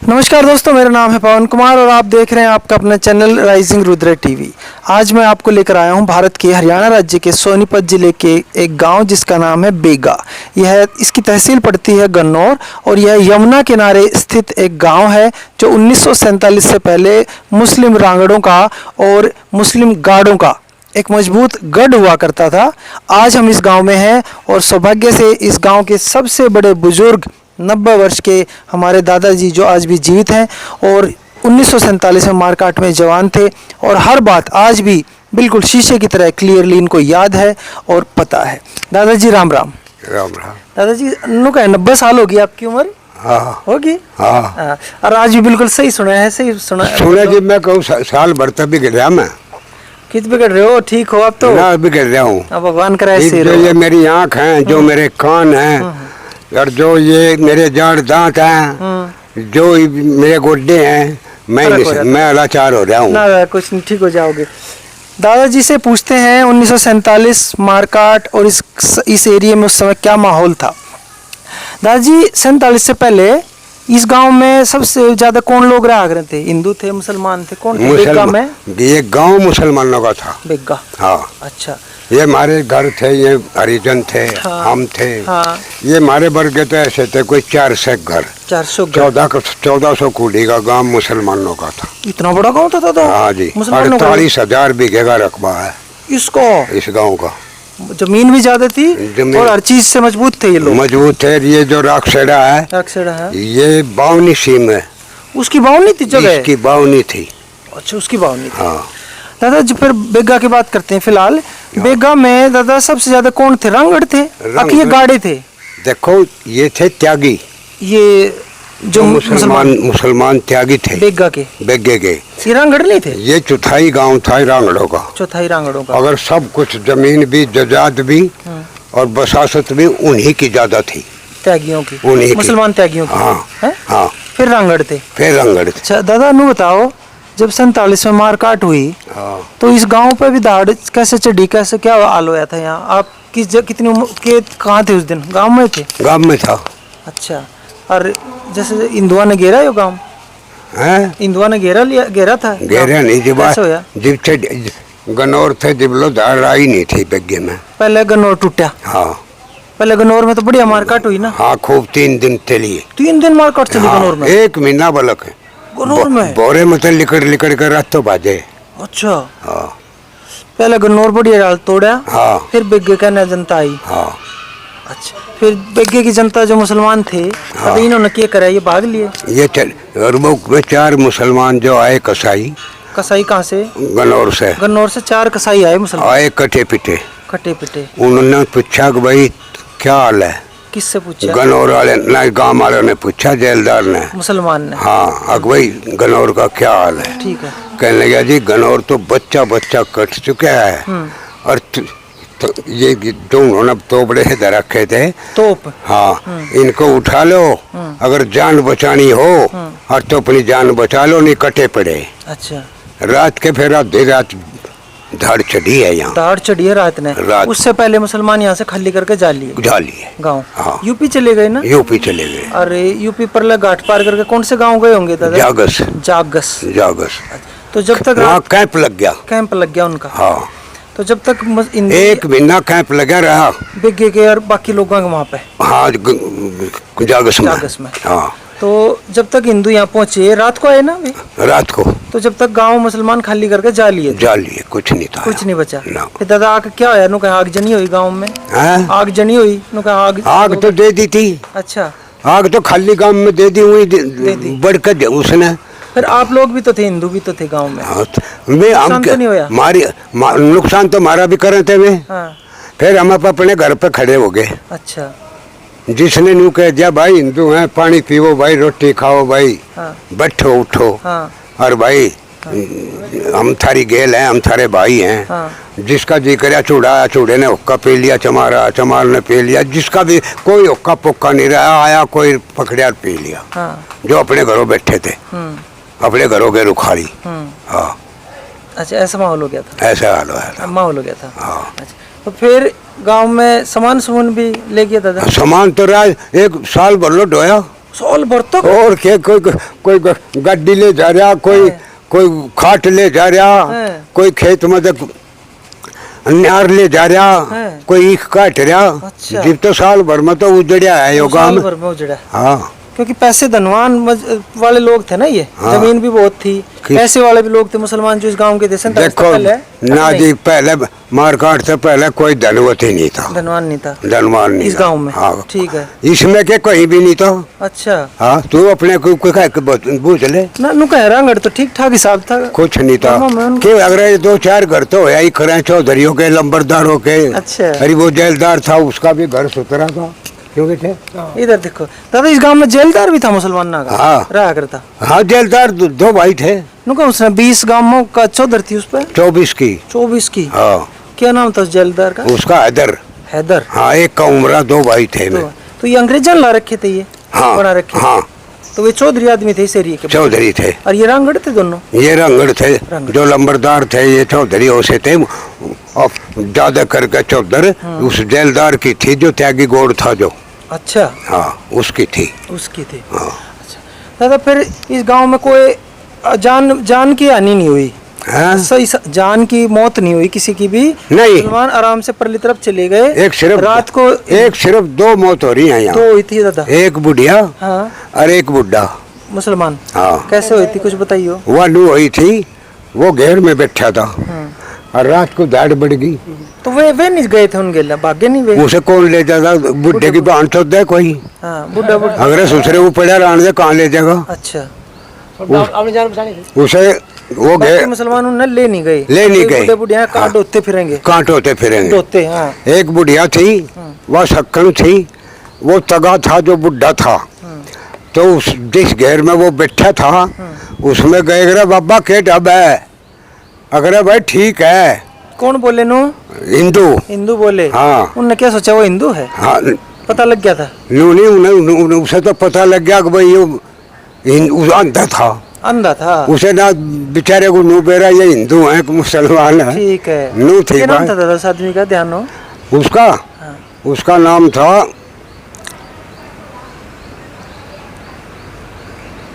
नमस्कार दोस्तों, मेरा नाम है पवन कुमार और आप देख रहे हैं आपका अपना चैनल राइजिंग रुद्र टीवी। आज मैं आपको लेकर आया हूं भारत के हरियाणा राज्य के सोनीपत जिले के एक गांव जिसका नाम है बेगा। इसकी तहसील पड़ती है गन्नौर और यह यमुना किनारे स्थित एक गांव है जो 1947 से पहले मुस्लिम रांगड़ों का और मुस्लिम गार्डों का एक मजबूत गढ़ हुआ करता था। आज हम इस गाँव में हैं और सौभाग्य से इस गाँव के सबसे बड़े बुजुर्ग 90 वर्ष के हमारे दादाजी जो आज भी जीवित हैं और 1947 में मारकाट में जवान थे और हर बात आज भी बिल्कुल शीशे की तरह क्लियरली इनको याद है और पता है। दादाजी राम राम। राम राम। दादाजी नु का 90 साल होगी आपकी उम्र? हाँ होगी। हाँ। और आज भी बिल्कुल सही सुना है, सही सुना जी। मैं कहूँ साल भर तक बिगड़ रहा मैं। कित बिगड़ रहे हो? ठीक हो अब तो? ना बिगड़ रहा हूँ। भगवान करे ऐसे जो ये मेरी आँख है, जो मेरे कान है और जो ये मेरे जाड़ दांत हैं, जो मेरे गोड्डे हैं, मैं लाचार हो रहा हूँ। ना कुछ नहीं, ठीक हो जाओगे। दादाजी से पूछते हैं 1947 मारकाट और इस एरिया में उस समय क्या माहौल था। दादाजी 47 से पहले इस गांव में सबसे ज्यादा कौन लोग रहा करते थे? हिंदू थे, मुसलमान थे, कौन थे बेगा में? ये गांव मुसलमानों का था। बेगा। हाँ। अच्छा। ये हमारे घर थे, ये हरिजन थे। हाँ। हम थे। हाँ। ये हमारे वर्ग के तो ऐसे थे कोई 400 घर। 1400 कूड़ी का गांव मुसलमानों का था। इतना बड़ा गांव था दादा? हाँ जी। 48,000 बीघे का रकबा है इसको, इस गांव का। जमीन भी ज्यादा थी और हर चीज से मजबूत थे ये लोग। मजबूत थे। ये जो राक्षेड़ा है, ये बावनी सीम है। उसकी बावनी थी जगह? इसकी बावनी थी। अच्छा, उसकी बावनी थी। हाँ। दादा जी फिर बेगा की बात करते हैं फिलहाल। बेगा में दादा सबसे ज्यादा कौन थे? रांगड़ थे ये गाड़े थे? देखो, ये थे त्यागी। ये जो मुसलमान त्यागी थे बेगा के। ये रांगड़ नहीं थे? ये चौथाई गांव था रांगड़ों का। चौथाई रांगड़ों का। अगर सब कुछ जमीन भी, जजात भी और बसासत भी उन्हीं की ज्यादा थी। त्यागियों की, मुसलमान त्यागियों की। हाँ। हाँ। फिर रांगड़ थे। अच्छा दादा नु बताओ, जब 47 में मारकाट हुई तो इस गांव पर भी दहाड़ कैसे चढ़ी, कैसे क्या हाल होया था यहाँ? आप कितनी उम्र के कहाँ थे उस दिन? गांव में थे? गांव में था। अच्छा। और जैसे हिंदुआ ने घेरा ये गांव? हिंदुआ ने घेरा था? घेरा नहीं, जब गन्नौर थे, जब लो धार आई नहीं थी बेगे में। पहले गन्नौर टूटा? हाँ। पहले गन्नौर में तो बढ़िया मारकाट हुई ना? हाँ, खूब 3 दिन चली। 3 दिन मारकाट चली गन्नौर में? 1 महीना बलक है गन्नौर में। बोरे में लिकड़ कर रात तो बाजे। अच्छा। हाँ। पहले गन्नौर बढ़िया डाल तोड़ा। हाँ। फिर बेगे का जनता आई। हाँ। अच्छा। फिर बेगे की जनता जो मुसलमान थे, हाँ। इन्होंने क्या करा? ये भाग लिए? ये और वो 4 मुसलमान जो आए कसाई कहाँ से? गन्नौर से। 4 कसाई आए मुसलमान। आए कटे पिटे। उन्होंने पूछा कि भाई क्या हाल है? किससे पूछा? गन्नौर वाले ना, गांव वालों ने पूछा, जेलदार ने, मुसलमान ने। हाँ, अगवाई गन्नौर का क्या हाल है? ठीक है। कहने लगा जी गन्नौर तो बच्चा कट चुका है और ये जो उन्होंने तोपड़े से रखे थे तोप। हाँ। इनको उठा लो, अगर जान बचानी हो और तो अपनी जान बचा लो, नहीं कटे पड़े। अच्छा। रात के फिर आधी रात धाड़ चढ़ी है यहाँ। धाड़ चढ़ी है रात ने? उससे पहले मुसलमान यहाँ से खाली करके जा लिए गाँव। हाँ। यूपी चले गए ना? यूपी चले गए। अरे यूपी पर घाट पार करके कौन से गाँव गए होंगे दादा? जागस। तो जब तक वहाँ कैंप लग गया उनका। हाँ। तो जब तक 1 महीना कैंप लगा रहा बेगे के और बाकी लोगों के वहाँ पे। हाँ, जागस में। हाँ। तो जब तक हिंदू यहाँ पहुँचे, रात को आए ना? रात को। तो जब तक गांव मुसलमान खाली करके जा लिए कुछ नहीं था, कुछ नहीं बचा। फिर दादा आग क्या होया? नु कहा आग जनी हुई गांव में? आग जनी हुई? नु कहा आग तो दे दी थी। अच्छा। आग तो खाली गांव में दे दी हुई, बढ़कर उसने। फिर आप लोग भी तो थे, हिंदू भी तो थे गांव में। नुकसान तो नहीं होया? नुकसान तो हमारा भी कर रहे थे वे। फिर हम अपने घर पे खड़े हो गए। अच्छा। जिसने न्यू कह दिया भाई हिंदू हैं, पानी पीवो भाई, रोटी खाओ भाई। हाँ। बैठो उठो। हाँ। और भाई हम थारी गेल हैं, हम थारे भाई हैं। हाँ। जिसका जी कराया चूड़ा, चूड़े ने हुक्का पी लिया, चमार ने पी लिया, जिसका भी कोई हुक्का पुक्का नहीं रहा, आया कोई पकड़िया पी लिया। हाँ। जो अपने घरों बैठे थे, अपने घरों के रुखारी। हाँ। अच्छा, ऐसा माहौल हो गया था? ऐसा हाल माहौल हो गया था। हाँ। अच्छा। तो फिर गांव में सामान भी ले गया दादा? सामान तो रहा 1 साल भर लो ढोया। साल भर तक? और क्या, कोई गड्डी ले जा रहा, कोई खाट ले जा रहा, कोई खेत में नार ले जा रहा, कोई ईख काट रहा। अच्छा। जब तो साल भर में तो उजड़िया है यो गांव साल में। भर में उजड़ा। हाँ, क्योंकि पैसे धनवान वाले लोग थे ना ये। हाँ। जमीन भी बहुत थी, पैसे वाले भी लोग थे मुसलमान जो इस गांव के थे। देखो ना जी, पहले मारकाट से पहले कोई धनवत ही नहीं था, धनवान नहीं था, धनवान नहीं इस था। गांव में। हाँ, ठीक है। इसमें के कहीं भी नहीं था। अच्छा। हाँ, तू अपने को पूछ ले ना नु कह रहा तो ठीक ठाक हिसाब था, कुछ नहीं था। कि अगर 2-4 घर तो है ही खरे, चौधरियों के, लंबरदारों के। अच्छा। अरे वो जेलदार था, उसका भी घर सुथरा था। क्यों थे? इधर देखो दादा, इस गांव में जेलदार भी था मुसलमान ना का? हाँ। रहा करता। हाँ, जेलदार 2 भाई थे। नुका उसने 20 गांवों का चौधर थी उस पे? 24 की। 24 की। हाँ। क्या नाम था उस जेलदार का? उसका हैदर। हैदर। हाँ, एक का उमरा, 2 भाई थे। तो ये अंग्रेजन ला रखे थे ये? हाँ, बना रखे। हाँ। तो वे चौधरी आदमी थे इस एरिया के? चौधरी थे। और ये रांगड़ थे दोनों? ये रंगड़ थे, जो लंबरदार थे ये चौधरी से थे। और ज्यादा करके चौधर उस जेलदार की थी, जो त्यागी गोड़ था जो। अच्छा। हाँ, उसकी थी। उसकी थी। हाँ। अच्छा दादा, फिर इस गांव में कोई जान की हानि नहीं हुई? हाँ? सही जान की मौत नहीं हुई किसी की भी? नहीं। मुसलमान आराम से परली तरफ चले गए। एक सिर्फ रात को सिर्फ 2 मौत हो रही है यहाँ। 2 हुई थी दादा? एक बुढ़िया। हाँ। और एक बुढ़ा मुसलमान। हाँ। कैसे हुई थी कुछ बताइयो? वह नू हुई थी, वो घेर में बैठा था और रात को दाढ़ बढ़ गई। तो वे नहीं गए थे उनके लिए? भाग्य नहीं वे? उसे कौन ले जाता? बुढ़े की बांध तो दे कोई। हाँ, बुढ़ा बुढ़ा। अगर दूसरे को पड़ा रहने दे, कहाँ ले जाएगा? अच्छा। उसे वो गए, मुसलमान उन्हें ले नहीं गए? ले नहीं गए। बुढ़े बुढ़िया हाँ। ढोते फिरेंगे? कहाँ ढोते फिरेंगे? ढोते। हाँ। एक बुढ़िया थी, वह सक्कन थी, वो तगा था जो बुढ़ा था। तो उस जिस घेर में वो बैठा था, उसमें गए, अरे बाबा के डब है? अगर भाई ठीक है। कौन बोले नो? हिंदू। हिंदू बोले? हाँ। उनने क्या सोचा वो हिंदू है? हाँ, पता लग गया था? उन्हें उसे तो पता लग गया कि भाई ये अंधा था। अंधा था? उसे ना बेचारे को नू बेरा ये हिंदू है कि मुसलमान है। ठीक है। नू थी। क्या नाम था दादा उस आदमी का, ध्यान हो? उसका? हाँ। उसका नाम था,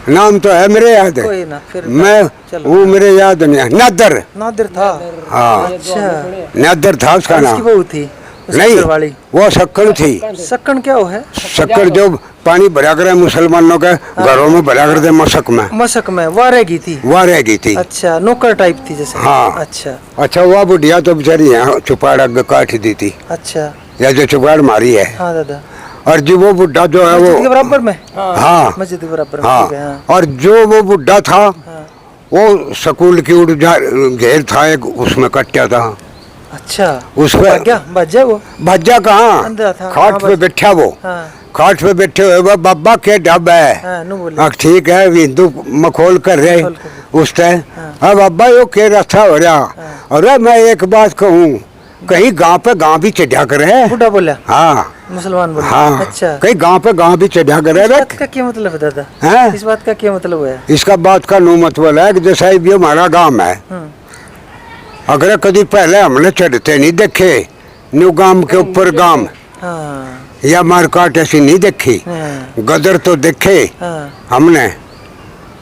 नाम तो है मेरे याद है, कोई ना, फिर मैं वो मेरे याद नहीं है। नादर। नादिर था? हाँ। अच्छा। नादर था उसका उसकी नाम। बहू थी? नहीं, वाली? वो शक्कर थी। सक्कन क्या है? शक्कर जो पानी भरा करे मुसलमानों के घरों में, भरा कर दे मशक में। मशक में वह रहेगी थी? वह रह गई थी। अच्छा, नौकर टाइप थी जैसे? हाँ। अच्छा। अच्छा, वह बुढ़िया तो बेचारी यहाँ चुपाड़ काट दी थी। अच्छा। या जो चुपाड़ मारी है। हाँ दादा। और जो वो बुढ़ा जो है मस्जिद के वो, बराबर में? हाँ, मस्जिद के बराबर में। हाँ। ठीक है, हाँ। और जो वो बुढ़ा था, हाँ। वो स्कूल की घेर था एक, उसमें कट्या था। अच्छा। उस पे भज्जा वो? भज्जा कहाँ, अंदर था? खाट पे बैठा वो। हाँ। खाट पे बैठे हुए वो, बाबा के डब है? हाँ, नु बोले। ठीक है, हिंदू मखौल कर रहे उस टाइम। हाँ बाबा, यो के रथा हो रहा। अरे मैं एक बात कहूँ, कहीं गांव पे गांव भी चढ़ा कर है? बुढ़ा बोला? हाँ। मुसलमान बोला? हाँ। अच्छा। कहीं गांव पे गांव भी चढ़ा कर है? इस बात का क्या मतलब है दादा? हैं? इस बात का क्या मतलब है? इसका बात का नो मतलब है कि जैसा ये हमारा गांव है, अगर कभी पहले हमने चढ़ते नहीं देखे न्यू गांव के ऊपर गांव, हाँ। या मारकाट ऐसी नहीं देखी। हाँ। गदर तो देखे हाँ। हमने,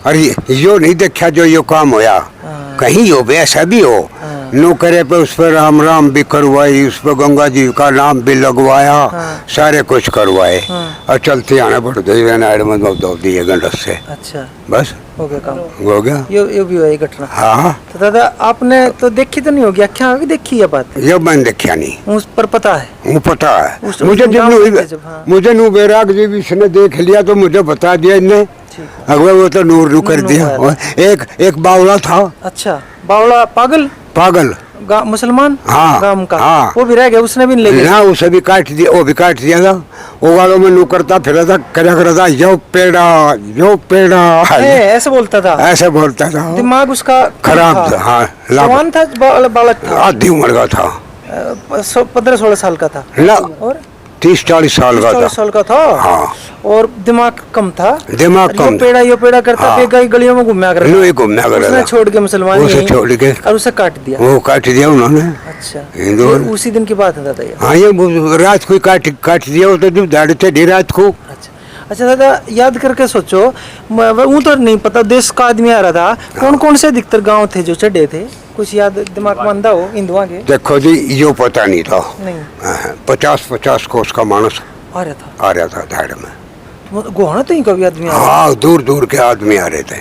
और यो नहीं देखा जो यो काम होया। हाँ। कहीं यो भी ऐसा भी हो। हाँ। नो करे पे उस पर राम राम भी करवाई, उस पर गंगा जी का नाम भी लगवाया। हाँ। सारे कुछ करवाए। हाँ। और चलते आने पड़ दिए गंडस से। अच्छा, बस हो गया काम? हो गया। ये भी हुआ ये घटना? हाँ। तो दादा आपने तो देखी तो नहीं होगी, क्या देखी ये बात? ये मैंने देखा नहीं। उस पर पता है? वो पता है उस मुझे। गाँव में थे जब? हाँ। मुझे नू बैराग जी भी इसने देख लिया तो मुझे बता दिया इनने। अगले वो तो नूर नू कर दिया। एक बावला था। अच्छा, बावला पागल? पागल मुसलमान? हाँ। गांव का? हाँ। वो भी रह गया, उसने भी नहीं ले गया? ना, उसे भी काट दिया, वो भी काट दिया था। वो वालों में नू करता फिर था, करा था, यो पेड़ा ऐसे बोलता था? ऐसे बोलता था। दिमाग उसका खराब था। हाँ, जवान था? बालक था? आधी उम्र का था। 15-16 साल का था? ना, और 30-40 साल का था। 40 साल का था? हाँ। और दिमाग कम था? दिमाग कम। यो पेड़ा करता। हाँ। बेगा गलियों में घूमया कर उसने छोड़ के मुसलमान उसे छोड़ के और उसे काट दिया? वो काट दिया उन्होंने। अच्छा, हिंदू। उसी दिन की बात है दादा ये? हाँ, ये रात को काट दिया। वो तो जब दाढ़ी थे रात को। अच्छा, अच्छा दादा, याद करके सोचो, वो तो नहीं पता, देश का आदमी आ रहा था, कौन कौन से अधिकतर गांव थे जो चढ़े थे, कुछ याद दिमाग में आंदा हो हिंदुआ के? देखो जी, यो पता नहीं था। नहीं। 50-50 कोस का मानस आ रहा था धाड़ में। गोहाना तो ही कभी आदमी आ रहा? हाँ, दूर दूर के आदमी आ रहे थे।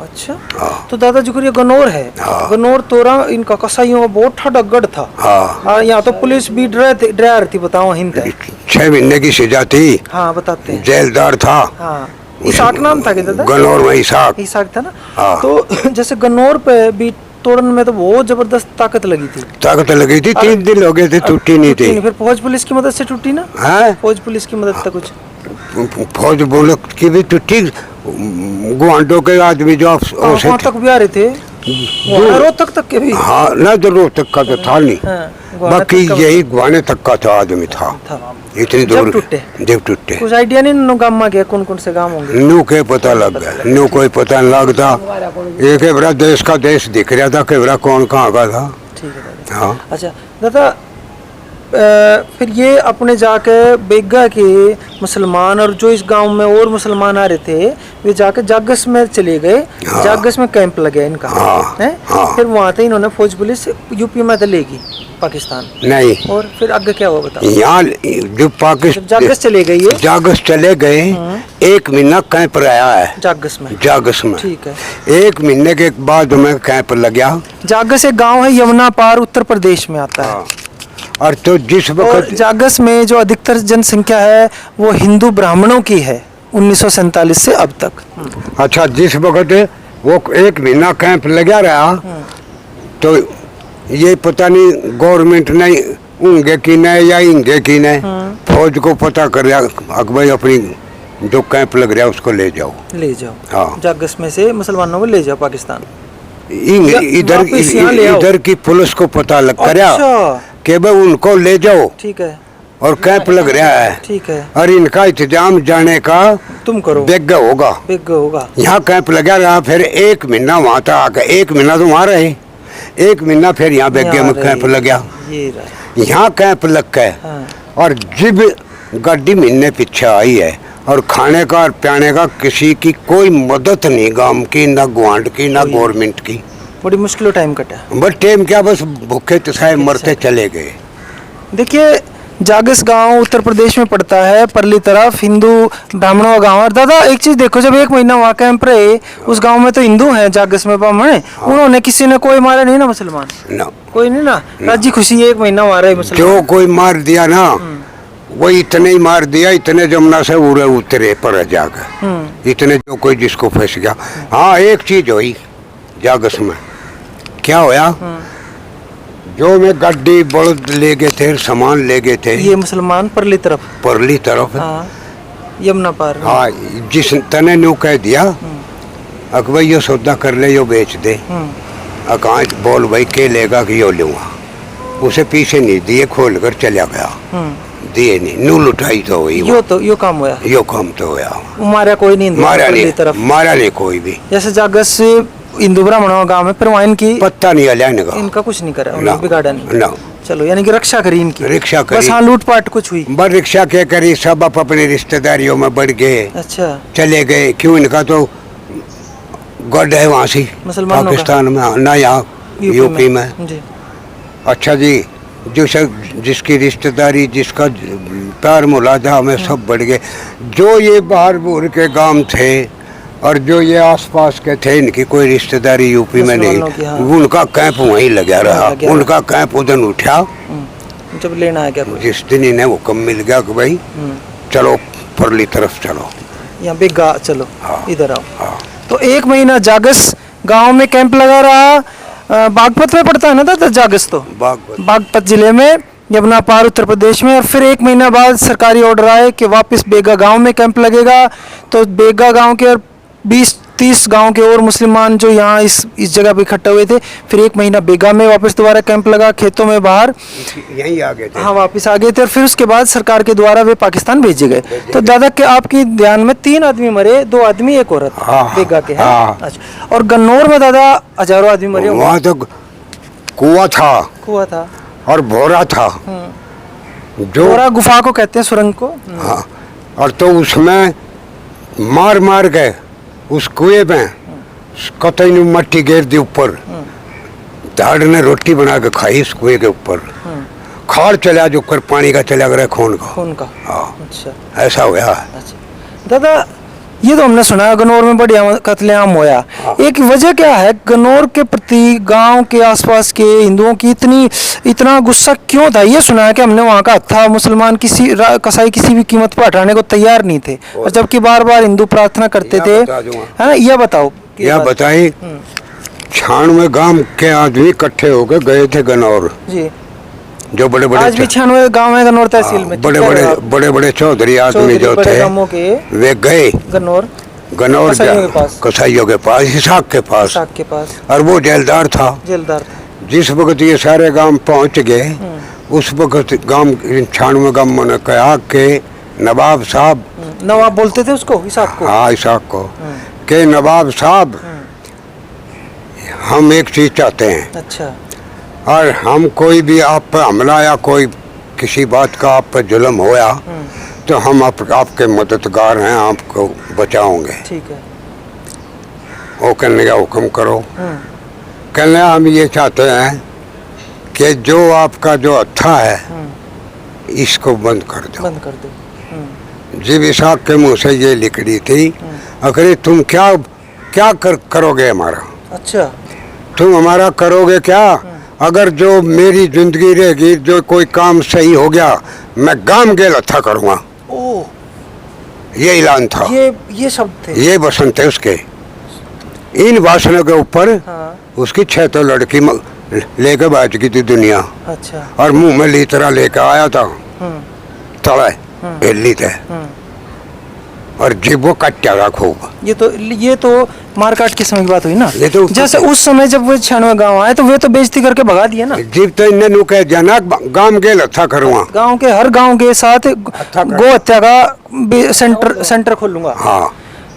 अच्छा। हाँ। तो दादा जी को ये गनौर है। हाँ। गनौर तोरा इनका कसाईयों का बहुत ठड़ा गढ़ था। हाँ। यहाँ तो पुलिस भी डर थी, बताओ हिंद है। 6 महीने की सजा थी। हाँ, बताते हैं। जेलदार था। हाँ, इसाक नाम था क्या दादा? गनौर में इसाक था ना। हाँ। तो जैसे गनौर पे भी तोड़न में तो बहुत जबरदस्त ताकत लगी थी। 3 दिन हो गए थे, टूटी नहीं थी। फिर फौज पुलिस की मदद से टूटी ना? हाँ? फौज पुलिस की मदद था कुछ? फौज पुलिस की भी टूटी। गुआंडो के आदमी जो वहाँ तक भी आ रहे थे, रोहतक तक के भी? हाँ ना, तो रोहतक का तो था नहीं। बाकी यही गुआने तक का तो आदमी था। इतनी दूर जब टूटे। कुछ आइडिया नहीं नो गांव में गया, कौन कौन से गांव होंगे? नो के पता लग गया, नो कोई पता नहीं लगता। एक बड़ा देश का देश दिख रहा था, केवरा कौन कहाँ का था। ठीक है दादा। हाँ। अच्छा दादा, फिर ये अपने जाके बेगा के मुसलमान और जो इस गांव में और मुसलमान आ रहे थे, वे जाके जागस में चले गए। हाँ। जागस में कैंप लगे इनका। हाँ। है? हाँ। फिर वहाँ से इन्होंने फौज पुलिस यूपी में लेगी, पाकिस्तान नहीं। और फिर आगे क्या हुआ बताओ? यहाँ जो पाकिस्तान जागस चले गए, ये जागस चले गए। 1 महीना कैंप रहा है जागस में। ठीक है। 1 महीने के बाद में कैंप लग गया। जागस एक गांव है, यमुना पार, उत्तर प्रदेश में आता है। और तो जिस वक्त जागस में जो अधिकतर जनसंख्या है वो हिंदू ब्राह्मणों की है, 1947 से अब तक। अच्छा, जिस वक्त वो 1 महीना कैंप लगा रहा, तो ये पता नहीं गवर्नमेंट नहीं होंगे कि नहीं या हिंगे कि नहीं, फौज को पता कर रहा भाई अपनी जो कैंप लग रहा है उसको ले जाओ। हाँ। जागस में से मुसलमानों को ले जाओ पाकिस्तान। इधर की पुलिस को पता लग कर कि भाई उनको ले जाओ। ठीक है। और कैंप लग रहा है। ठीक है। और इनका इंतजाम जाने का तुम करो, बेगा होगा। यहाँ कैंप लगा रहा, फिर 1 महीना वहाँ तक आकर 1 महीना तो वहाँ रहे, 1 महीना फिर यहाँ बेगे में कैंप लग गया। यहाँ कैंप लग गए। हाँ। और जब गाड़ी महीने पीछे आई है और खाने का और पीने का किसी की कोई मदद नहीं, गांव की ना गुआंड की ना गवर्नमेंट की। बड़ी मुश्किल टाइम कटा। बस टाइम क्या, बस भूखे तसाए मरते चले गए। देखिए, जागस गांव उत्तर प्रदेश में पड़ता है, परली तरफ, हिंदू ब्राह्मणों का गांव। और दादा एक चीज देखो, जब 1 महीना वहाँ कैंप रहे, उस गांव में तो हिंदू हैं, जागस में ब्राह्मण। उन्होंने किसी ने कोई मारा नहीं ना मुसलमान? कोई नहीं ना, राजी खुशी 1 महीना वहाँ रहे मुसलमान। जो कोई मार दिया ना, वो इतने ही मार दिया, इतने जमुना से उड़े उतरे पर जाकर, इतने जो कोई जिसको फंस गया। हाँ, एक चीज हुई जागस में, क्या होया, जो में गाड़ी बड़द ले गए थे, सामान ले गए थे, ये मुसलमान परली तरफ। हाँ, यमुना पार। हाँ, जिस तने न्यू कह दिया अकबर यो सौदा कर ले, यो बेच दे। अकांच बोल भाई के लेगा कि यो लूंगा, उसे पीछे नहीं दिए, खोल कर चला गया। दिए नहीं, नू लुटाई तो हुई। यो काम तो होया। मारा कोई नहीं, मारा नहीं कोई भी। जैसे जागस हिंदू ब्राह्मणों गांव में, फिर वहाँ इनकी पत्ता नहीं हला, इनका कुछ नहीं करा, बिगाड़ा नहीं ना। चलो, यानी कि रक्षा करी इनकी, रक्षा करी। बस हाँ, लूटपाट कुछ हुई, बस रक्षा क्या करी, सब अपने रिश्तेदारियों में बढ़ गए। अच्छा, चले गए। क्यों, इनका तो गढ़ है वहाँ से पाकिस्तान में, ना यहाँ यूपी में। अच्छा जी, जो सब जिसकी रिश्तेदारी, जिसका प्यार मुलाजा में सब बढ़ गए। जो ये बाहर बूर के गांव थे और जो ये आसपास के थे, इनकी कोई रिश्तेदारी यूपी में नहीं, उनका कैंप वहीं लगा रहा। उनका कैंप उधर उठा जब लेना है क्या, जिस दिन इन्हें हुक्म मिल गया कि भाई चलो परली तरफ चलो, यहाँ बेगा चलो। हाँ। इधर आओ। हाँ। तो 1 महीना जागस गांव में कैंप लगा रहा। बागपत में पड़ता है ना दादा जागस? तो बागपत जिले में, यमुना पार, उत्तर प्रदेश में। और फिर 1 महीना बाद सरकारी ऑर्डर आए कि वापस बेगा गांव में कैंप लगेगा। तो बेगा गांव के और 20-30 गांव के और मुसलमान जो यहाँ इस जगह पे इकट्ठे हुए थे, फिर 1 महीना बेगा में वापस दोबारा कैंप लगा, खेतों में बाहर यहीं आ गए थे। हाँ, वापस आ गए थे। और फिर उसके बाद सरकार के द्वारा वे पाकिस्तान भेजे गए। तो दादा के आपकी ध्यान में 3 आदमी मरे, 2 आदमी 1 औरत बेगा के। अच्छा, और गन्नौर में दादा हजारों आदमी मरे। वहाँ तो कुआं था और भोरा था, जो भोरा गुफा को कहते हैं, सुरंग को। हाँ, और तो उसमें मार मार के उस कुएं में कतई ने मट्टी गिर दी ऊपर, दाड़ ने रोटी बना के खाई इस कुएं के ऊपर, खाड़ चला जो ऊपर पानी का चला गया खून का। हाँ अच्छा, ऐसा हुआ। अच्छा दादा, ये तो हमने सुना गन्नौर में बढ़िया कत्लेआम होया। एक वजह क्या है गन्नौर के प्रति गांव के आसपास के हिंदुओं की इतना गुस्सा क्यों था? ये सुना है कि हमने वहाँ का हत्था मुसलमान कसाई किसी भी कीमत पर हटाने को तैयार नहीं थे, और जबकि बार बार हिंदू प्रार्थना करते थे, है ना? यह बताओ। यह बताइए, 96 गांव के आदमी इकट्ठे होकर गए थे गन्नौर जी। जो बड़े बड़े आज भी 96 गांव है गन्नौर तहसील में। बड़े बड़े चौधरी आदमी जो थे वे गए गन्नौर कसाईयों के पास, हिसाक के पास, और वो जेलदार था। जिस वक्त ये सारे गांव पहुंच गए, उस वक्त गांव 96 गांवों ने कहा कि नवाब साहब, नवाब बोलते थे उसको, हिसाक को। हाँ, हिसाक को, कि नवाब साहब हम एक चीज चाहते हैं। अच्छा। और हम कोई भी आप पर हमला या कोई किसी बात का आप पर जुल्म होया तो हम आपके मददगार हैं, आपको बचाओगे। ठीक है। वो कहने का हुक्म करो। कहने हम ये चाहते हैं कि जो आपका जो हत्था है इसको बंद कर दो। जीव इसाक के मुंह से ये लिखड़ी थी, अगर तुम क्या करोगे हमारा? अच्छा। तुम हमारा करोगे क्या? अगर जो मेरी जिंदगी रहेगी, जो कोई काम सही हो गया, मैं गांव गेल अच्छा करूँगा। ये ऐलान था। ये शब्द थे, ये वसंत है उसके। इन भाषणों के ऊपर उसकी 6 तो लड़की लेके बैठ गई थी दुनिया। अच्छा। और मुंह में लीतरा लेके आया था, तड़ा हिली थे, और जीवो कट्टा रहा खूब। ये तो मारकाट के समय की बात हुई ना। ये तो जैसे उस समय जब वो 96 गांव आए तो वे तो बेइज्जती करके भगा दिया ना। जीव तो इन्हें नु कह जाना गांव गेल अच्छा करूँगा। गांव के हर गांव के साथ गो हत्या का सेंटर खोलूंगा। हाँ।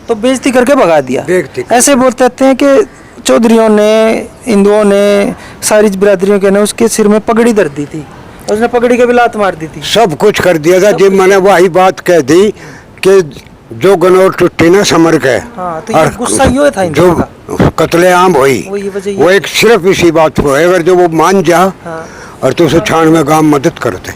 तो बेइज्जती करके भगा दिया। ऐसे बोलते हैं कि चौधरियों ने, हिंदुओं ने, सारी बिरादरियों के ने उसके सिर में पगड़ी धर दी थी, उसने पगड़ी के भी लात मार दी थी, सब कुछ कर दिया था। जब मैंने वही बात कह दी कि जो गन्नौर टूटी ना समर के। हाँ, तो ये गुस्सा ये था जो कत्लेआम हुई, वो एक सिर्फ इसी बात को है। अगर जो वो मान जा और तो उसे 96 गांव मदद करते,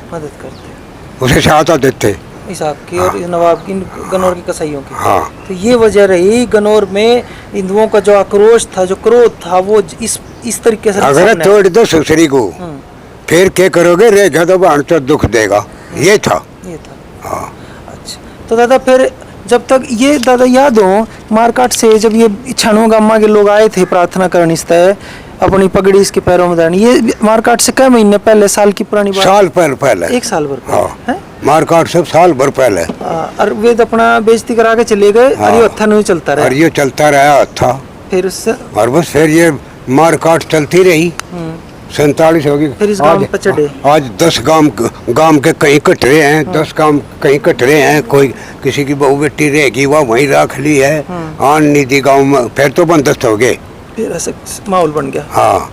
उसे सहायता देते इसाक की और नवाब की, गन्नौर की कसाईयों की। हाँ। तो ये वजह रही गन्नौर में हिंदुओं का जो आक्रोश था, जो क्रोध था, वो इस तरीके से। अगर तोड़ दो ससुरी को फिर क्या करोगे, रेगा तो बाहर तो दुख देगा। ये था। हाँ। अच्छा। तो दादा फिर जब तक ये दादा याद हो मारकाट से जब ये 96 गांव के लोग आए थे प्रार्थना करने से अपनी पगड़ी इसके पैरों में डालनी, ये मारकाट से कई महीने पहले, साल की पुरानी बात? साल पहले 1 साल भर पहले। हाँ। मारकाट से साल भर पहले। और वे अपना बेइज्जती करा के चले गए। और ये हत्था नहीं चलता रहा। और ये चलता रहा हत्था। फिर उससे और बस फिर ये मारकाट चलती रही। 47 होगी। फिर इस गांव पे चढ़े। आज 10 गांव के कहीं कट रहे हैं। 10 गांव कहीं कट रहे हैं। कोई किसी की बहू बेटी रहेगी वह वहीं रख ली है। आन निधि गांव में फिर तो बंदस्त हो गए। फिर ऐसा माहौल बन गया। हाँ।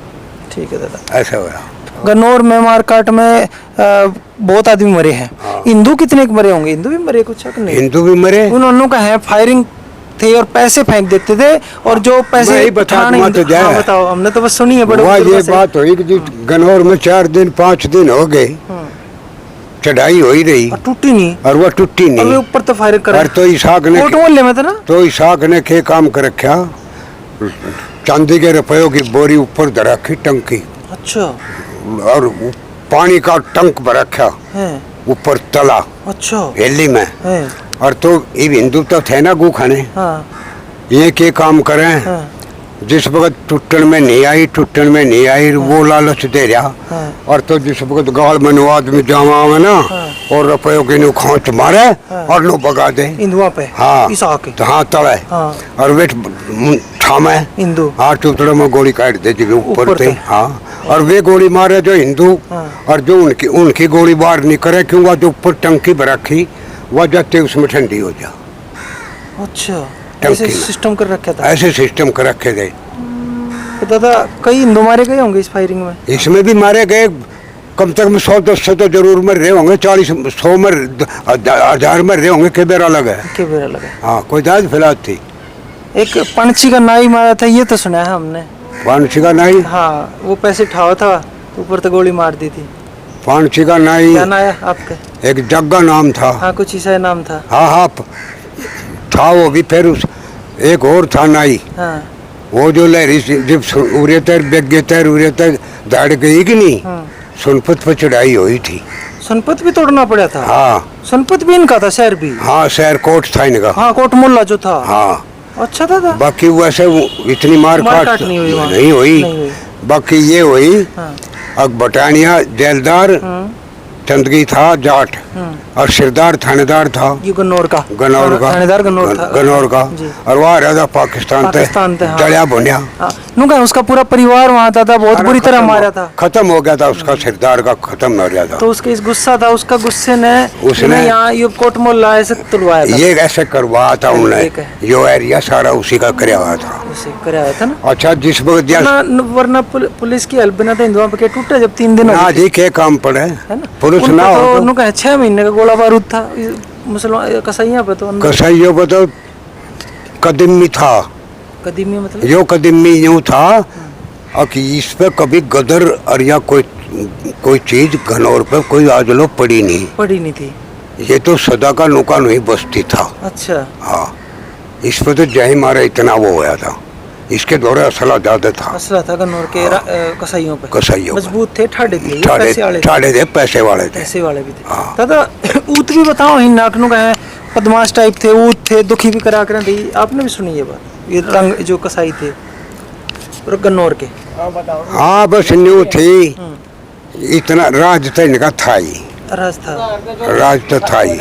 ठीक है दादा। ऐसा हुआ। गन्नौर में मारकाट में बहुत आदमी मरे हैं। हिंदू कितने मरे होंगे? हिंदू भी मरे कुछ? हिंदू भी मरे। उन्होंने का है फायरिंग थे और पैसे फेंक देते थे, और जो पैसे बताओ, हमने तो बस सुनी है। बड़े ये बात हुई कि गन्नौर में 4 दिन 5 दिन हो गए, चढ़ाई हो ही रही, टूटी नहीं, और वो टूटी नहीं। और ऊपर तो फायरिंग कर। और तो इसाक ने मोहल्ले में था ना, तो इसाक ने क्या काम कर रखा, चांदी के रुपयों की बोरी ऊपर धर रखी, टंकी। अच्छा। और पानी का टंक भर रखा ऊपर तला। अच्छा। हेली में। और तो ये हिंदू तो थे ना गू खाने। हाँ। ये क्या काम करें। हाँ। जिस वक्त टूटन में नहीं आई हाँ। वो लालच दे रहा। हाँ। और तो जिस वक्त गाल में आदमी जावा में ना। हाँ। और रुपयों की नु खोच मारे। हाँ। और नो भगा दे हिंदुओं पे। हाँ। तो हाँ तले। हाँ। और वे थामे हिंदू। हाँ, टुकड़ों में गोली काट दे जी ऊपर थे। हाँ। और वे गोली मारे जो हिंदू। हाँ। और जो उनकी गोली बार नहीं करे, क्योंकि जो ऊपर टंकी पर रखी वह जाते उसमें ठंडी हो जा। अच्छा। ऐसे सिस्टम कर रखे था। ऐसे सिस्टम कर रखे गए। तो दादा कई हिंदू मारे गए होंगे इस फायरिंग में? इसमें भी मारे गए, कम से कम 100-200 तो जरूर मर रहे होंगे, 40-100 मर 1000 मर रहे होंगे। के बेरा लगा है, के बेरा लगा। हाँ कोई दाद फैलात थी। एक पंछी का नाई मारा था, ये तो सुना है हमने। पंछी का नाई? हाँ, वो पैसे ठावा था, ऊपर तो गोली मार दी थी। पंछी का नाई? क्या नाम है आपका? एक जग्गा नाम था। हाँ, कुछ ऐसा नाम था। हाँ हाँ था वो भी। फिर उस एक और था नाई। हाँ। वो जो लहरी जब उरे तर बेगे तर उरे तर दाड़ गई कि नहीं, सोनपत पर चढ़ाई हुई थी। सोनपत भी तोड़ना पड़ा था? हाँ। सोनपत भी इनका था, शहर भी? हाँ, शहर कोट था इनका। हाँ, कोट मुल्ला जो था। हाँ। अच्छा था। बाकी वैसे इतनी मार काट नहीं हुई। बाकी ये हुई। हाँ। अब बटानिया जेलदार चंदगी था जाट, और सिरदार थानेदार था। ये गन्नौर का? थानेदार गन्नौर का। और वहाँ रहता पाकिस्तान थे। जड़िया बुनिया उसका पूरा परिवार वहाँ था, बहुत बुरी तरह मारा था। खत्म हो गया था उसका, सिरदार का खत्म हो गया था। तो उसके इस गुस्सा था, उसका गुस्से ने उसने यहाँ ये कोट मोहल्ला ऐसे तुड़वाया था। ये ऐसे करवाया था उन्होंने, जो एरिया सारा उसी का कराया हुआ था। कराया था ना। अच्छा, जिस वक्त वरना पुलिस की हेल्प बिना तो हिंदुओं पे टूटे जब 3 दिन ना जी के काम पड़े है ना। पुलिस ना हो तो 6 महीने का गोला बारूद था मुसलमान कसाइयों पे। तो कसाइयों पे तो कदमी था। कदमी मतलब यो कदमी यूं था कि इस पे कभी गदर और या कोई चीज गन्नौर पे कोई आज लो पड़ी नहीं थी। ये तो सदा का नुका नहीं बस्ती था। अच्छा। हाँ, इस पे तो जय मारा इतना वो होया था। इसके द्वारा असला ज्यादा था। असला था गन्नौर के कसाइयों पे। मजबूत थे, ठाड़े थे, पैसे वाले भी थे। दादा ऊत भी बताओ, ही नाकनों का है, बदमाश टाइप थे, ऊत थे, दुखी भी करा कर दी। आपने भी सुनी ये बात? ये रंग जो कसाई थे गन्नौर के। हाँ, बस न्यू थी। इतना राज तो इनका था ही। राज तो था ही।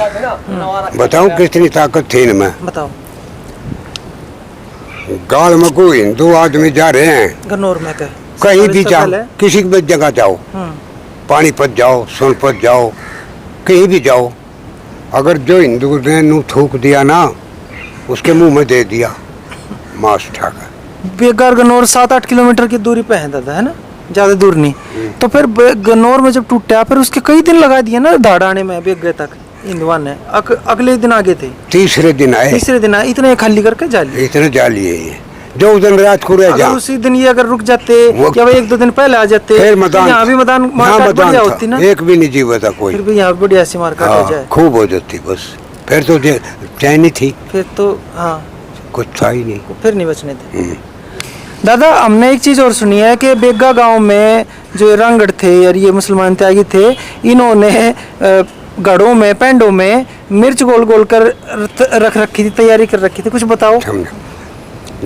बताओ कितनी ताकत थी इनमें। बताओ। गाल में कोई हिंदू आदमी जा रहे हैं गन्नौर में कहीं भी जाओ, किसी भी जगह जाओ, पानीपत जाओ, सोनपत जाओ, कहीं भी जाओ, अगर जो हिंदू ने नू थूक दिया ना, उसके मुंह में दे दिया मांस उठाकर। बेगार गन्नौर 7-8 किलोमीटर की दूरी पे है दादा, है ना, ज्यादा दूर नहीं। तो फिर गन्नौर में जब टूटा, फिर उसके कई दिन लगा दिए ना धाड़ाने में बेगे तक हिंदुआ ने। अगले दिन आगे थे, तीसरे दिन आए। इतने खाली करके जा लिए। इतने जा लिए जो उस दिन रात को रह जा। उसी दिन ये अगर रुक जाते या 1-2 दिन पहले आ जाते, फिर मैदान यहाँ भी मैदान बढ़िया होती ना। एक भी नहीं जीवा था कोई। फिर भी यहाँ बढ़िया सी मार काट हो जाए, खूब हो जाती। बस फिर तो चैन ही थी। फिर तो हाँ, कुछ था ही नहीं, फिर नहीं बचने थे। दादा, हमने एक चीज और सुनी है कि बेगा गांव में जो रंगड़ थे और ये मुसलमान त्यागी थे, इन्होंने गढ़ों में, पेंडों में मिर्च गोल गोल कर रख रखी थी, तैयारी कर रखी थी। कुछ बताओ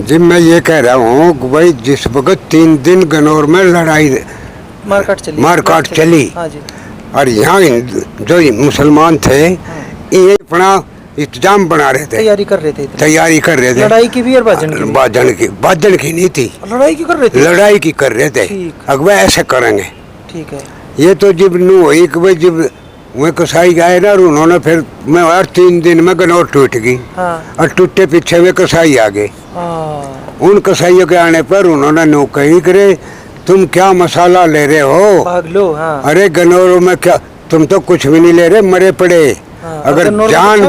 जी। मैं ये कह रहा हूँ भाई, जिस वक्त 3 दिन गन्नौर में लड़ाई मारकाट चली, हाँ जी। और यहाँ जो मुसलमान थे ये अपना इंतजाम बना रहे थे, तैयारी कर रहे थे। लड़ाई की भी और बाजन की नहीं थी, लड़ाई की कर रहे थे। अगवा ऐसे करेंगे, ठीक है। ये तो जब नू हुई कि भाई जब वह कसाई गए ना, और उन्होंने फिर मैं और 3 दिन में गन्नौर टूट गई। और टूटे पीछे वे कसाई आ गए। उन कसाइयों के आने पर उन्होंने नो कही करे, तुम क्या मसाला ले रहे हो, भाग लो। हाँ। अरे गन्नौर में क्या, तुम तो कुछ भी नहीं ले रहे, मरे पड़े। अगर जान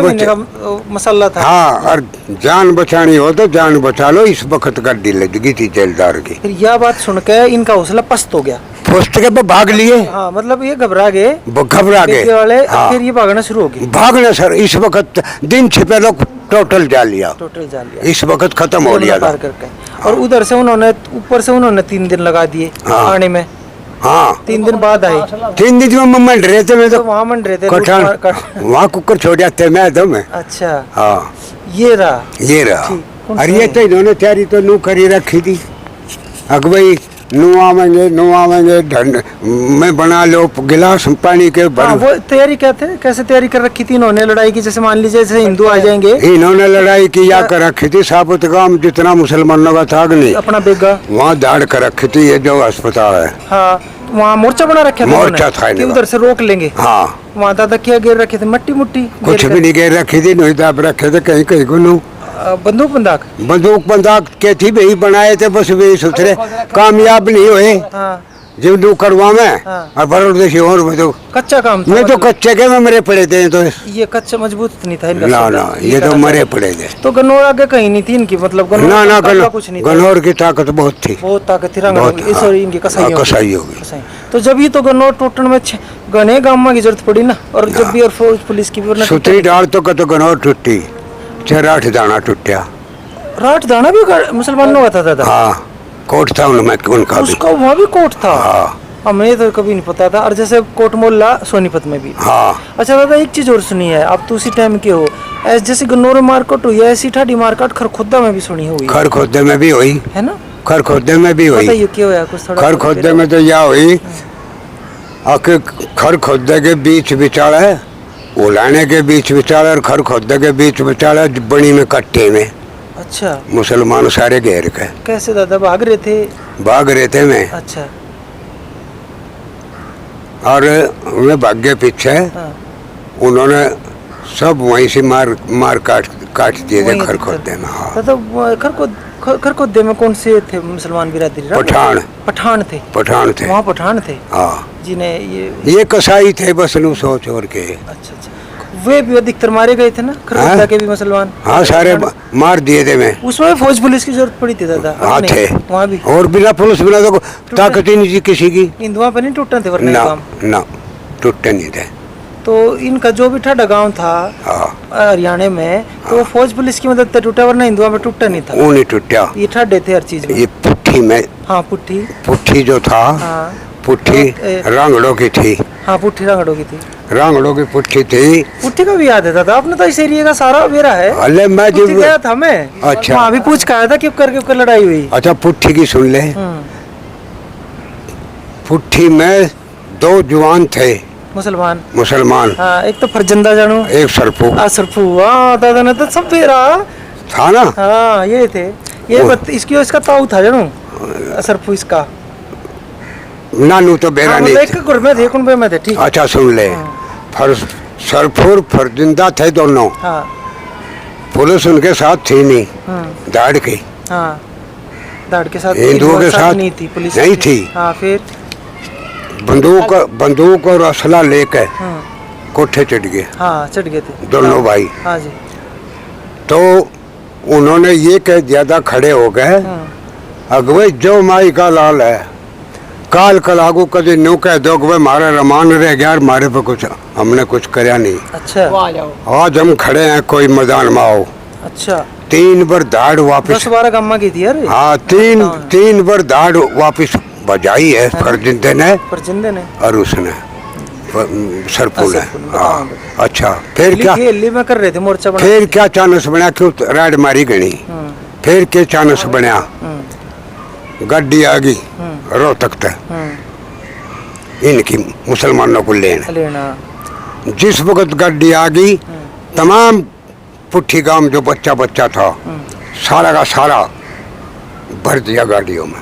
मसाला था। हाँ, और जान बचानी हो तो जान बचा लो। इस वक्त गड्डी लगी थी जेलदार की। फिर यह बात सुन के इनका हौसला पस्त हो गया, फुस्त के भाग लिए। हाँ, मतलब ये घबरा गए वाले। हाँ। फिर ये भागना शुरू हो गए। भागना सर, इस वक्त दिन छिपे लोग टोटल जा लिया। इस वक्त खत्म हो गया था। और उधर से उन्होंने ऊपर से 3 दिन लगा दिए आने में। हाँ, 3 दिन बाद आई। 3 दिन में मंड रहे थे। मैं तो वहाँ मंड रहे थे, वहाँ कुकर छोड़ जाते मैं तो मैं। अच्छा। हाँ, ये रहा। और ये तो इन्होंने तैयारी तो नू करी रखी थी। अगवई नू आवेंगे ढंड में बना लो गिलास पानी के भर। हाँ, वो तैयारी कैसे तैयारी कर रखी थी इन्होंने लड़ाई की? जैसे मान लीजिए जैसे हिंदू आ जाएंगे, इन्होंने लड़ाई की या कर रखी थी साबुत गांव जितना मुसलमानों का था नहीं, अपना बेगा वहाँ दाड़ कर रखी थी। ये जो अस्पताल है, हाँ, वहाँ मोर्चा बना रखा था। मोर्चा था कि उधर से रोक लेंगे। हाँ, वहाँ दादा क्या घेर रखे थे? मट्टी कुछ भी नहीं घेर रखी थी, नहीं दाब रखे थे कहीं कहीं को। बंदूक के थी वही बनाए थे, बस वही सुथरे कामयाब नहीं हुए। हाँ। जिंदू करवा में हाँ। और बरोड़ देशी और में तो कच्चा काम था मैं तो मतलब। कच्चे के में मरे पड़े थे तो ये कच्चा मजबूत नहीं था इनका ना सौदा, ना ये तो कहना मरे चाहते पड़े थे। हैं। तो गन्नौर आगे कहीं नहीं थी इनकी, मतलब गन्नौर ना का ना मुकाबला कुछ नहीं था। गन्नौर की ताकत बहुत थी। बहुत ताकत थी बहुत, रंग हाँ। इनकी कसाई हाँ, कसाई होगी। कसाई। तो जब ही तो गन्नौर टूटने में घने गाँव की जरूरत पड़ी ना, और जब भी और फौज पुलिस की भी वरना सुतरी डाल तो कतो गन्नौर टूटी, 4-8 दाना टूटा। राठ दाना भी मुसलमानों का था दादा। हाँ कोट था उनमें उनका भी। उसका वहाँ भी कोट था। हाँ हमें तो कभी नहीं पता था। और जैसे कोट मोहल्ला सोनीपत में भी। हाँ अच्छा दादा एक चीज और सुनी है, आप तो उसी टाइम के हो, जैसे गन्नौर में मारकाट हुई है ऐसी ठाडी मारकाट खरखुद्दा में भी सुनी हुई खर खोदे में भी हुई, है ना? खर खोदे में भी हुई। बताइए क्या हुआ कुछ थोड़ा। खर खोदे में तो यह हुई आके खर खोदे के बीच बिचाले, उलाने के बीच बिचाले और खर खोदे के बीच बिचाले बनी में कट्टे में अच्छा मुसलमान सारे घेर के कैसे दादा भाग रहे थे? भाग रहे थे मैं, अच्छा और मैं भाग्य पीछे हाँ। उन्होंने सब वहीं से मार काट दिए थे वहीं खर अधिकतर। खोदे में। हाँ दादा खरखुद्दे में कौन से थे मुसलमान बिरादरी? पठान पठान थे। पठान थे। वहाँ पठान थे हाँ जिन्हें ये कसाई थे बस नु सोच और के। अच्छा अच्छा वे भी अधिकतर मारे गए थे ना खरखुद्दा हाँ? के भी मुसलमान? हाँ सारे मार दिए थे मैं। उसमें फौज पुलिस की जरूरत पड़ी थी दादा? हाँ अब नहीं, थे वहाँ भी और बिना पुलिस बिना तो ताकत ही नहीं थी किसी की। हिंदुआ पे नहीं टूटते थे वरना ये ना काम। ना टूटते नहीं थे। तो इनका जो भी ठाडा गांव था हाँ हरियाणा में, तो वो फौज पुलिस की मदद से टूटा, वरना हिंदुआ में टूटा नहीं था। वो नहीं टूटा। ये ठाडे थे हर चीज में। ये पुट्ठी में, हाँ पुट्ठी। पुट्ठी जो था हाँ पुट्ठी रांगड़ों की थी। हाँ पुट्ठी रंगड़ों की थी। रांगड़ों की पुट्ठी थी। पुट्ठी का भी याद है दादा, आपने तो इस एरिया का सारा बेरा है। अरे मैं पुट्ठी जब गया था मैं। अच्छा। वहाँ भी पूछ के आया था कि कर लड़ाई हुई। अच्छा पुट्ठी की सुन ले। पुट्ठी में 2 जवान थे मुसलमान, हाँ एक तो फरजंदा जानू, एक सरपू सरफू। हाँ दादा ने तो सब बेरा था ना। हाँ ये थे। ये इसका ताऊ था जानू सरफू इसका। नानू तो बेरा हाँ, नहीं मतलब थे। एक गुरमे थे कुनबे में थे। ठीक। अच्छा सुन ले, सरफुर फरजिंदा थे दोनों। हाँ पुलिस उनके साथ थी नहीं, दाड़ की। हाँ दाड़ के साथ हिंदुओं के साथ नहीं थी पुलिस नहीं की। थी। हाँ फिर बंदूक और असला लेकर कोठे चढ़ गए। हाँ चढ़ गए थे दोनों भाई। हाँ जी। तो उन्होंने ये कह दिया था खड़े हो गए, अगवे जो माई का लाल है काल कलागू कभी न्यू कह दो कि मारा रमान रह गया, मारे पे कुछ हमने कुछ करया नहीं। अच्छा आज हम खड़े हैं कोई मैदान में आओ। अच्छा 3 बार दाढ़ वापिस। 10-12 गम्मा की थी यार। हाँ 3 बार दाढ़ वापिस बजाई है फरजिंदे ने परजिंदे ने और उसने सरपू ने। सरपू ने, हाँ अच्छा फिर क्या, खेली में कर रहे थे मोर्चा बना। फिर क्या चानस बना, क्यों राड मारी गई। फिर क्या चानस बना, गड्डी आ गई रोहतक तक इनकी मुसलमानों को लेना। जिस वक्त गड्डी आ गई, तमाम पुट्ठी गांव जो बच्चा था सारा का सारा भर दिया गाड़ियों में।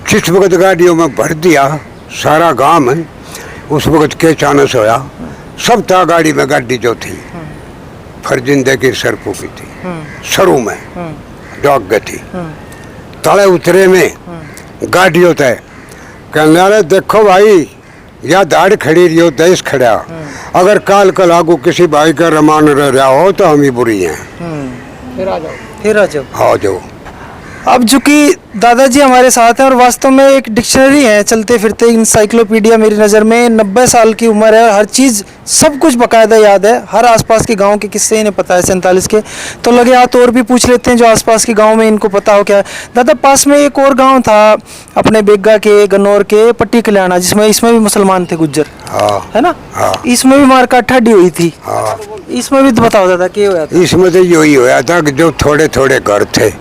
जिस वक्त गाड़ियों में भर दिया सारा गांव में, उस वक्त के चानस होया, सब था गाड़ी में। गाड़ी जो थी फरजिंदे की सरपू की थी, सरू में डॉग गई थी। तले उतरे में गाड़ी होता है, कहने वाले देखो भाई या दाढ़ खड़ी रही हो देश खड़ा, अगर काल कल आगू किसी भाई का रमान रह रहा हो तो हम ही बुरी हैं। फिर आ जाओ। हाँ जाओ। अब चूंकि दादाजी हमारे साथ हैं और वास्तव में एक डिक्शनरी है, चलते फिरते इंसाइक्लोपीडिया मेरी नज़र में। 90 साल की उम्र है, हर चीज़ सब कुछ बकायदा याद है, हर आसपास के गांव के किस्से इन्हें पता है 47 के। तो लगे हाथ और भी पूछ लेते हैं जो आसपास के गांव में इनको पता हो। क्या दादा पास में एक और गांव था अपने बेगा के गन्नौर के पट्टी कल्याणा, जिसमें इसमें भी मुसलमान थे गुज्जर, है ना? इसमें भी मारकाट ठाडी हुई थी। इसमें भी बताओ दादा क्या हुआ था? इसमें तो यही होया था कि जो थोड़े थोड़े घर थे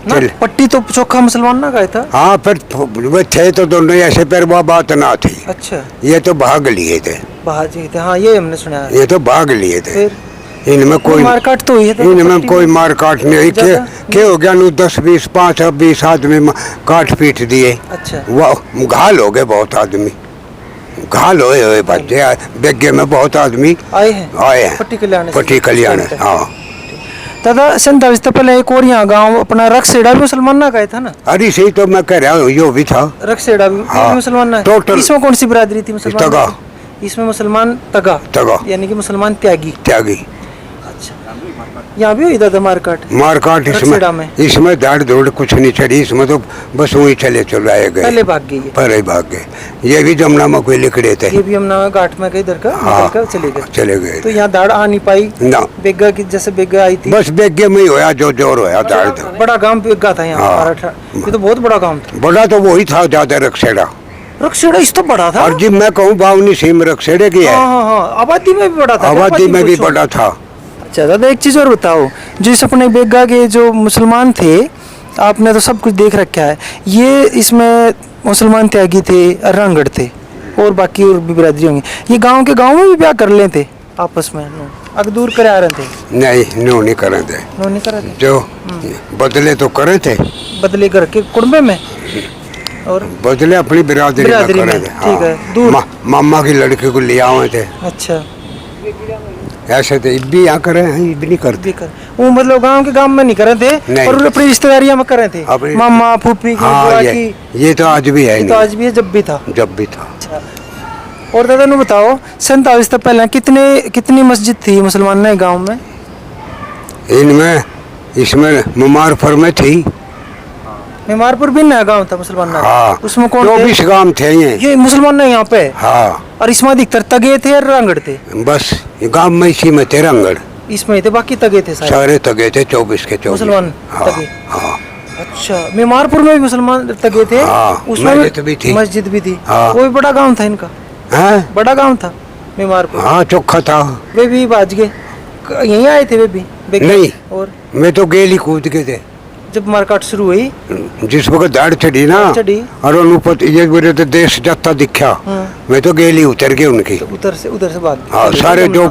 ना, पट्टी तो चोखा मुसलमान ना गए था। हाँ फिर वो थे तो दोनों ऐसे, पर वो बात ना थी। अच्छा ये तो भाग लिए थे। बाजी थे, हाँ ये हमने सुना है। ये तो भाग लिए थे। फिर इनमें कोई मारकाट तो हुई है, इनमें कोई मारकाट नहीं हुई। क्या हो गया, 10-20 5-20 आदमी काट पीट दिए। अच्छा वो घायल हो गए, बहुत आदमी घायल हुए बच्चे बेगे में बहुत आदमी आए हैं आए हैं पट्टी कल्याण। पट्टी कल्याण। हाँ दादा 47 से पहले एक और यहाँ गांव अपना रखसेड़ा भी मुसलमान का था ना। अरे सही तो मैं कह रहा हूँ यो भी था रखसेड़ा भी हाँ, मुसलमान है। टोटल। इसमें कौन सी बिरादरी थी मुसलमान? तगा। इसमें मुसलमान तगा यानी कि मुसलमान त्यागी। अच्छा, यहाँ भी हुई दादा मारकाट इसमें दाड़ दौड़ कुछ नहीं चढ़ी, इसमें तो बस वही चले आए गए, पहले भाग गए, पहले भाग गए। ये भी जमुना में कोई लिखड़े थे, ये भी यमुना घाट में इधर का हाँ, चले गए। तो यहाँ दाड़ आ नहीं पाई ना, बेगा की जैसे बेगा आई थी, बस बेगे में ही होया जो जोर होया दाड़। बड़ा गांव बेगा था यहाँ, ये तो बहुत बड़ा गांव था। बड़ा तो वही था ज्यादा रखसेड़ा इस तो बड़ा था। और जी मैं कहूँ बावनी सीम रखसेड़े की है, आबादी में भी बड़ा था, आबादी में भी बड़ा था। अच्छा दादा एक चीज और बताओ, जिस अपने बेगा के जो मुसलमान थे, आपने तो सब कुछ देख रखा है, ये इसमें मुसलमान त्यागी थे, रंगड़ थे और बाकी और भी बिरादरी होंगी। ये गांव के गांव में भी ब्याह कर लेते आपस में, अगर दूर करे आ रहे थे? नहीं नो नहीं करे थे, नो नहीं करे थे, जो बदले तो करे थे, बदले करके कुड़बे में और बदले अपनी बिरादरी में। ठीक है, दूर मामा की लड़की को ले आए थे। अच्छा, ऐसे तो इब्बी यहाँ करे हैं, इब्बी नहीं करते। वो मतलब गांव के गांव में नहीं करे थे, और अपनी रिश्तेदारियां में करे थे, मामा फूफी की, बुआ की। ये तो आज भी है, ये तो आज भी है, जब भी था। अच्छा। और दादा ने बताओ 47 से पहले कितनी मस्जिद थी मुसलमान ने गांव में? इनमें इसमें मुमारपुर में थी, मेमारपुर भी नया गांव था मुसलमान। हाँ, उसमें कौन 24 गांव थे ये मुसलमान ने यहाँ पे। हाँ, और इसमें अधिकतर तगे थे और रंगड़ थे? बस गांव में इसी में थे रंगड़, इसमें थे, बाकी तगे थे सारे तगे थे, 24 के 24 मुसलमान तगे। हाँ। अच्छा, मेमारपुर में भी मुसलमान तगे थे? हाँ, उसमें मस्जिद भी थी। वो भी बड़ा गाँव था इनका, बड़ा गाँव था मेमारपुर। हाँ, चौखा था। वे भी बाज गए, यहीं आए थे वे भी? नहीं, और मैं तो गेली कूद के थे जब मारकाट शुरू हुई, जिस वक्त दाढ़ चढ़ी ना, और उन्होंने ये बोले तो देश जाता दिखा, मैं तो गेली उतर गई उनकी, तो उधर से भाग। हाँ, सारे जो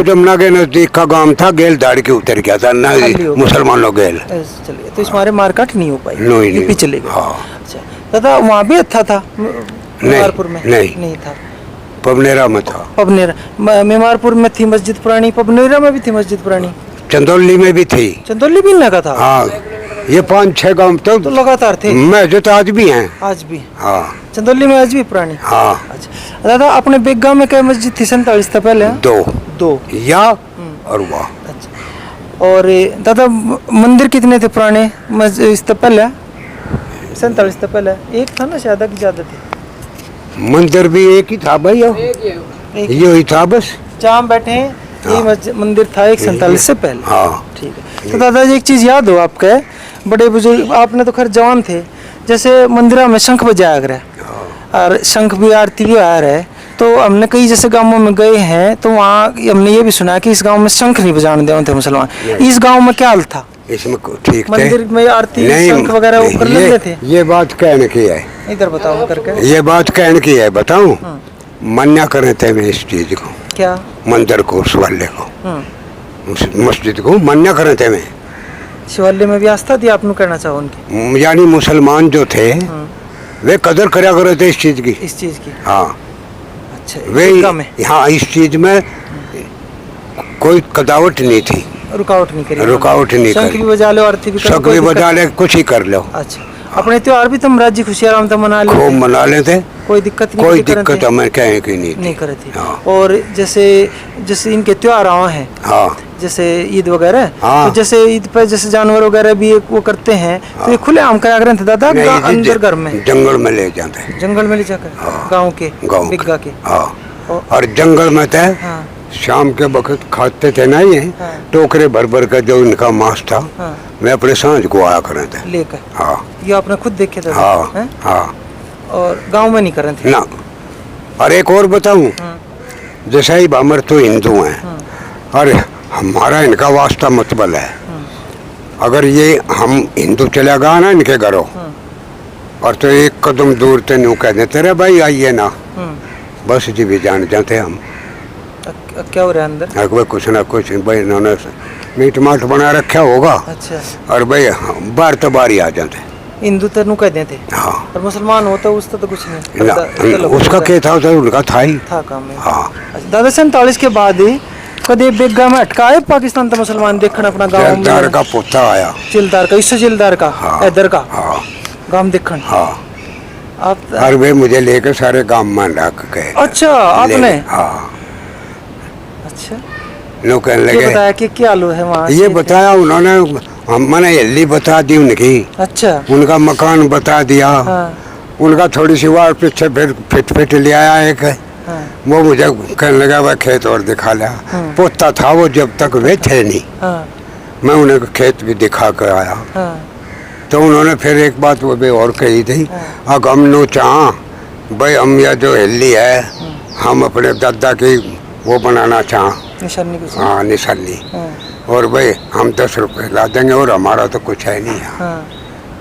जमुना के नजदीक का गांव था, गेल दाढ़ के उतर गया था ना, मुसलमानों गेल। चलिए, तो इस मारे मारकाट नहीं हो पाई, नहीं चले गए। अच्छा दादा, वहाँ भी अच्छा था मेमारपुर में? नहीं था, पबनेरा में था। पबनेरा मेमारपुर में थी मस्जिद पुरानी, पबनेरा में भी थी मस्जिद पुरानी, चंदौली में भी थी। चंदौली भी लगा था? हाँ, ये 5-6 गांव तो लगातार थे। मैं जो तो आज भी हैं, आज भी। हाँ, चंदौली में आज भी पुरानी। हाँ। अच्छा दादा, अपने बेगा में क्या मस्जिद थी 47 से पहले? दो या और वाह। अच्छा, और दादा मंदिर कितने थे पुराने इससे पहले 47 से पहले? एक था ना शायद, की ज्यादा थी? मंदिर भी एक ही था भाई, ये ही था बस, जहाँ बैठे हैं। ये मंदिर था 47 से पहले। हाँ, ठीक है। तो दादाजी एक चीज याद हो आपके, बड़े बुजुर्ग, आपने तो खैर जवान थे, जैसे मंदिर में शंख बजाया कर, और शंख भी आरती भी आ रहा है, तो हमने कई जैसे गांवों में गए हैं, तो वहाँ हमने ये भी सुना कि इस गांव में शंख नहीं बजाने देते थे मुसलमान। इस गांव में क्या हाल था? इसमें ठीक थे, मंदिर में आरती शंख वगैरह कर लेते थे? ये बात कहने की है, इधर बताओ करके। ये बात कहने की है, बताऊं? मन्या करे थे मैं इस चीज को, क्या? मंदिर को, उस वाले को, मस्जिद को मन्या करे थे मैं। शिवालय में भी आस्था थी, आपने कहना चाहो उनकी? यानी मुसलमान जो थे वे कदर करया करे थे इस चीज की। हाँ, अच्छा, वे हाँ, इस चीज में कोई कदावट नहीं थी, रुकावट नहीं करी। शंख भी बजा लो, आरती भी बजा ले, कुछ ही कर लो। अच्छा, अपने त्योहार भी तुम राजी खुशी आराम से मना लेते? कोई दिक्कत हमें कहीं की नहीं करे थी। हाँ। और जैसे इनके त्योहार हैं, हाँ, जैसे ईद वगैरह, हाँ, तो जैसे ईद पे जैसे जानवर वगैरह भी वो करते हैं, हाँ, तो ये खुले आम करा करते थे दादा? अंदर घर में, जंगल में ले जाते, जंगल में ले जाकर, हाँ, गाँव के। हाँ। और जंगल में थे, हाँ, शाम के वक्त खाते थे ना ये, हाँ, टोकरे भर कर जो इनका मांस था, हाँ, मैं अपने सांझ को आया करे थे लेकर। हाँ, ये आपने खुद देखे थे? हाँ, हाँ। और गांव में नहीं करे थे ना। और एक और बताऊं, जैसा ही बामर तो हिंदू हैं, और हमारा इनका वास्ता मतबल है, अगर ये हम हिंदू चला गया ना इनके घरों, और तो एक कदम दूर ते न्यू कह देते रे भाई आइए ना, बस जी भी जान जाते हम। क्या हो रहा है अंदर? अगर कुछ ना कुछ भाई इन्होंने मीट माट बना रखा होगा। अच्छा। और भाई बार तो बार ही आ जाते, हिंदू तो कह देते। हाँ। और मुसलमान होता उसका तो कुछ नहीं, उसका क्या था, उनका था ही था काम। हाँ। दादा 47 के बाद कदे बेगा में अटका है पाकिस्तान तो मुसलमान देखना अपना गांव जैलदार में का पोता आया। चिलदार का, इससे चिलदार का हाँ, इधर का हाँ गांव देखन। हाँ। आप और वे मुझे लेकर सारे गांव में ढक गए। अच्छा आपने? हाँ। अच्छा लोग कहने ये लगे बताया कि क्या लो है वहाँ ये से? बताया उन्होंने, मैंने हिल्ली बता दी उनकी, अच्छा उनका मकान बता दिया, हाँ उनका थोड़ी सी वार पीछे फिर फिट ले आया एक, हाँ वो मुझे कहने लगा वह खेत और दिखा लिया। पोता था वो जब तक वे थे नहीं, हाँ मैं उन्हें खेत भी दिखा कर आया। हाँ तो उन्होंने फिर एक बात वो भी और कही थी, अब हम नो चाह भाई हम यह जो हिल्ली है हम अपने दादा की वो बनाना चाह, निशानी कुछ। हाँ निशानी, हाँ और भाई हम 10 रुपये ला देंगे और हमारा तो कुछ है नहीं है। हाँ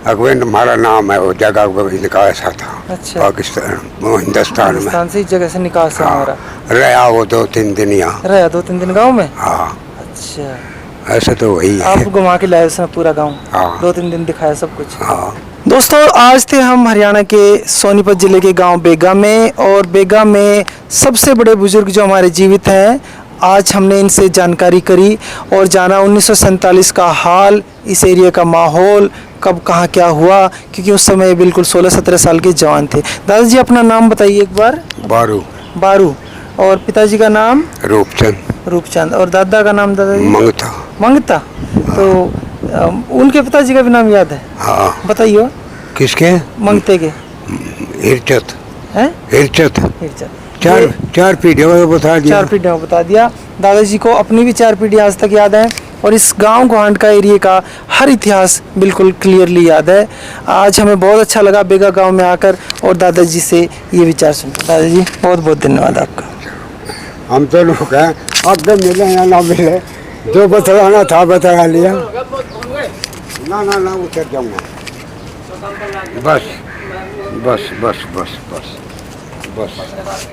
अगवेन हमारा नाम है, वो जगह को लिखा ऐसा था। अच्छा। पाकिस्तान वो हिंदुस्तान में। पाकिस्तान से इस जगह से निकास है हमारा। हाँ, रहा वो 2-3 दिन यहाँ। रहा 2-3 दिन गांव में? हाँ अच्छा ऐसा तो वही है। आपको घुमा के लाए उसने पूरा गांव? हाँ। 2-3 दिन दिखाया सब कुछ? हाँ। दोस्तों आज थे हम हरियाणा के सोनीपत ज़िले के गांव बेगा में, और बेगा में सबसे बड़े बुजुर्ग जो हमारे जीवित हैं, आज हमने इनसे जानकारी करी और जाना 1947 का हाल, इस एरिया का माहौल, कब कहाँ क्या हुआ, क्योंकि उस समय बिल्कुल 16-17 साल के जवान थे। दादाजी अपना नाम बताइए एक बार। बारू। बारू। और पिताजी का नाम? रूपचंद। रूपचंद। और दादा का नाम दादाजी? मंगता। मंगता। तो उनके पिताजी का भी नाम याद है? हाँ बताइए। किसके? मंगते के? हिरचत। हैं? हिरचत। हिरचत। चार पीढ़ियों बता दिया। 4 पीढ़ियों बता दिया। दादाजी को अपनी भी 4 पीढ़ी आज तक याद है, और इस गांव गोहांड का एरिया का हर इतिहास बिल्कुल क्लियरली याद है। आज हमें बहुत अच्छा लगा बेगा गांव में आकर और दादाजी से ये विचार सुनकर। दादाजी बहुत बहुत धन्यवाद आपका। हम तो लोग हैं, आगे मिले या ना मिले, जो बतलाना था बता लिया। ना उतर जाऊंगा। बस बस बस बस बस बस।